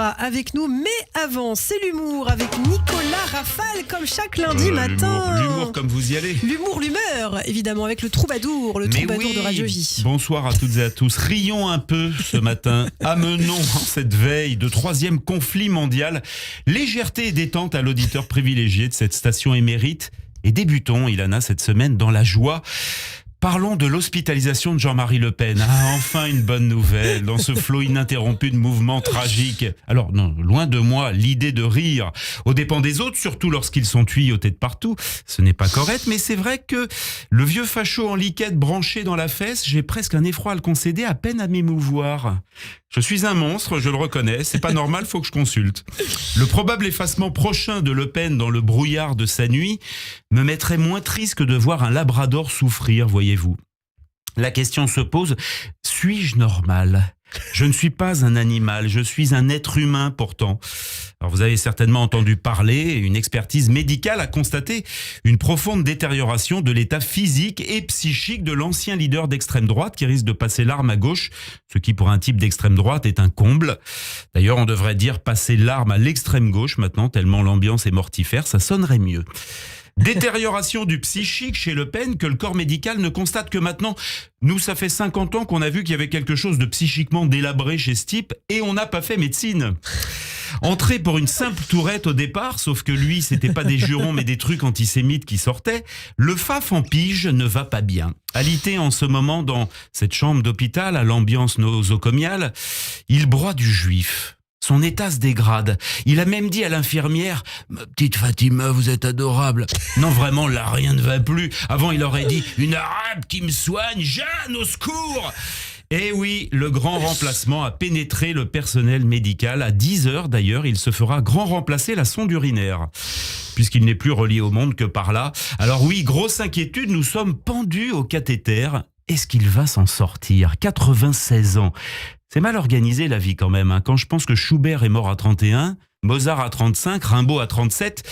sera avec nous, mais avant, c'est l'humour avec Nicolas Rafale, comme chaque lundi matin. L'humour comme vous y allez. L'humour, l'humeur, évidemment, avec le troubadour de Radio J. Bonsoir à toutes et à tous. Rions un peu ce matin. Amenons en cette veille de 3e conflit mondial légèreté et détente à l'auditeur privilégié de cette station émérite. Et débutons, Ilana, cette semaine dans la joie. Parlons de l'hospitalisation de Jean-Marie Le Pen. Ah, enfin une bonne nouvelle dans ce flot ininterrompu de mouvements tragiques. Alors non, loin de moi l'idée de rire aux dépens des autres, surtout lorsqu'ils sont tuyautés de partout. Ce n'est pas correct, mais c'est vrai que le vieux facho en liquette branché dans la fesse, j'ai presque un effroi à le concéder, à peine à m'émouvoir. Je suis un monstre, je le reconnais, c'est pas normal, faut que je consulte. Le probable effacement prochain de Le Pen dans le brouillard de sa nuit me mettrait moins triste que de voir un labrador souffrir, voyez-vous. La question se pose, suis-je normal ? Je ne suis pas un animal, je suis un être humain pourtant. Alors vous avez certainement entendu parler, une expertise médicale a constaté une profonde détérioration de l'état physique et psychique de l'ancien leader d'extrême droite qui risque de passer l'arme à gauche, ce qui pour un type d'extrême droite est un comble. D'ailleurs on devrait dire passer l'arme à l'extrême gauche maintenant, tellement l'ambiance est mortifère, ça sonnerait mieux. Détérioration du psychique chez Le Pen que le corps médical ne constate que maintenant. Nous, ça fait 50 ans qu'on a vu qu'il y avait quelque chose de psychiquement délabré chez ce type et on n'a pas fait médecine. Entré pour une simple tourette au départ, sauf que lui, c'était pas des jurons mais des trucs antisémites qui sortaient, le faf en pige ne va pas bien. Alité en ce moment dans cette chambre d'hôpital à l'ambiance nosocomiale, il broie du juif. Son état se dégrade. Il a même dit à l'infirmière « Ma petite Fatima, vous êtes adorable. » Non, vraiment, là, rien ne va plus. Avant, il aurait dit « Une arabe qui me soigne, Jeanne, au secours !» Eh oui, le grand remplacement a pénétré le personnel médical. À 10h d'ailleurs, il se fera grand remplacer la sonde urinaire, puisqu'il n'est plus relié au monde que par là. Alors oui, grosse inquiétude, nous sommes pendus au cathéter. Est-ce qu'il va s'en sortir ? 96 ans. C'est mal organisé la vie quand même. Quand je pense que Schubert est mort à 31, Mozart à 35, Rimbaud à 37.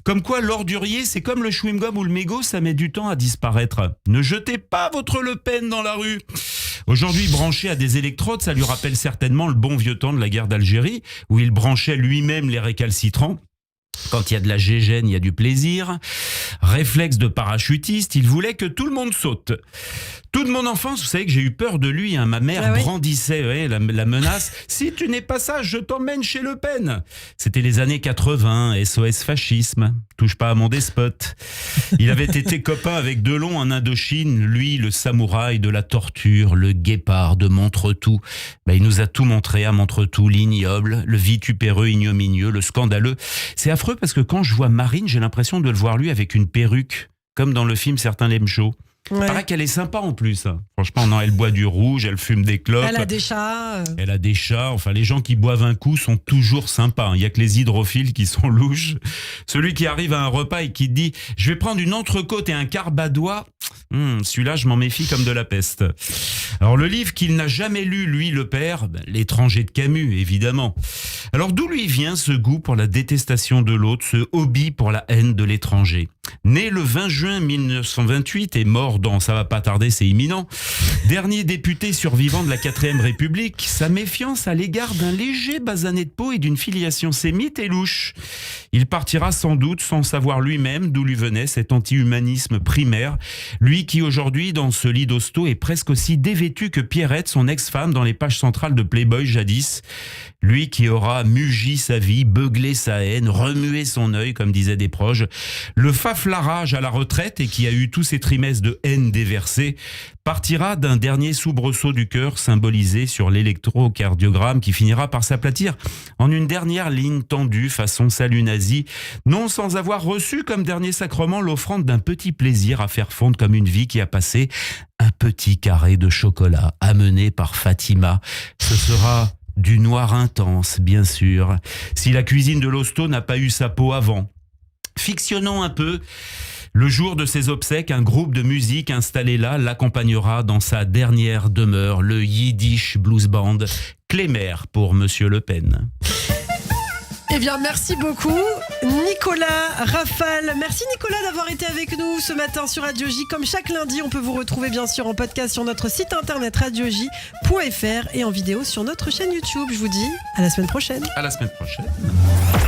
Comme quoi l'ordurier, c'est comme le chewing-gum ou le mégot, ça met du temps à disparaître. Ne jetez pas votre Le Pen dans la rue. Aujourd'hui branché à des électrodes, ça lui rappelle certainement le bon vieux temps de la guerre d'Algérie, où il branchait lui-même les récalcitrants. Quand il y a de la gégène, il y a du plaisir. Réflexe de parachutiste, il voulait que tout le monde saute. Toute mon enfance, vous savez que j'ai eu peur de lui. Ma mère brandissait la menace. « Si tu n'es pas sage, je t'emmène chez Le Pen !» C'était les années 80, SOS fascisme. Touche pas à mon despote. Il avait été copain avec Delon en Indochine. Lui, le samouraï de la torture, le guépard de Montretout. Il nous a tout montré à Montretout, l'ignoble, le vitupéreux, ignominieux, le scandaleux. C'est affreux parce que quand je vois Marine, j'ai l'impression de le voir lui avec une perruque, comme dans le film Certains l'aiment chaud. Ouais. Paraît qu'elle est sympa en plus. Franchement, non, elle boit du rouge, elle fume des clopes. Elle a des chats. Elle a des chats. Enfin, les gens qui boivent un coup sont toujours sympas. Il y a que les hydrophiles qui sont louches. Celui qui arrive à un repas et qui dit « Je vais prendre une entrecôte et un quart badois », celui-là, je m'en méfie comme de la peste. Alors, le livre qu'il n'a jamais lu, lui, le père, L'étranger de Camus, évidemment. Alors, d'où lui vient ce goût pour la détestation de l'autre, ce hobby pour la haine de l'étranger ? Né le 20 juin 1928 et mort dans Ça va pas tarder, c'est imminent, dernier député survivant de la 4ème République, sa méfiance à l'égard d'un léger basané de peau et d'une filiation sémite est louche. Il partira sans doute sans savoir lui-même d'où lui venait cet anti-humanisme primaire, lui qui aujourd'hui dans ce lit d'hosto est presque aussi dévêtu que Pierrette, son ex-femme dans les pages centrales de Playboy jadis. Lui qui aura mugi sa vie, beuglé sa haine, remué son œil, comme disaient des proches, le faflarage à la retraite et qui a eu tous ses trimestres de haine déversés, partira d'un dernier soubresaut du cœur symbolisé sur l'électrocardiogramme qui finira par s'aplatir en une dernière ligne tendue façon salut nazi, non sans avoir reçu comme dernier sacrement l'offrande d'un petit plaisir à faire fondre comme une vie qui a passé un petit carré de chocolat amené par Fatima. Ce sera du noir intense, bien sûr, si la cuisine de l'hosto n'a pas eu sa peau avant. Fictionnons un peu. Le jour de ses obsèques, un groupe de musique installé là l'accompagnera dans sa dernière demeure, le Yiddish Blues Band, Clémer pour Monsieur Le Pen. Eh bien, merci beaucoup, Nicolas Rafal. Merci Nicolas d'avoir été avec nous ce matin sur Radio J. Comme chaque lundi, on peut vous retrouver bien sûr en podcast sur notre site internet radioj.fr et en vidéo sur notre chaîne YouTube. Je vous dis à la semaine prochaine. À la semaine prochaine.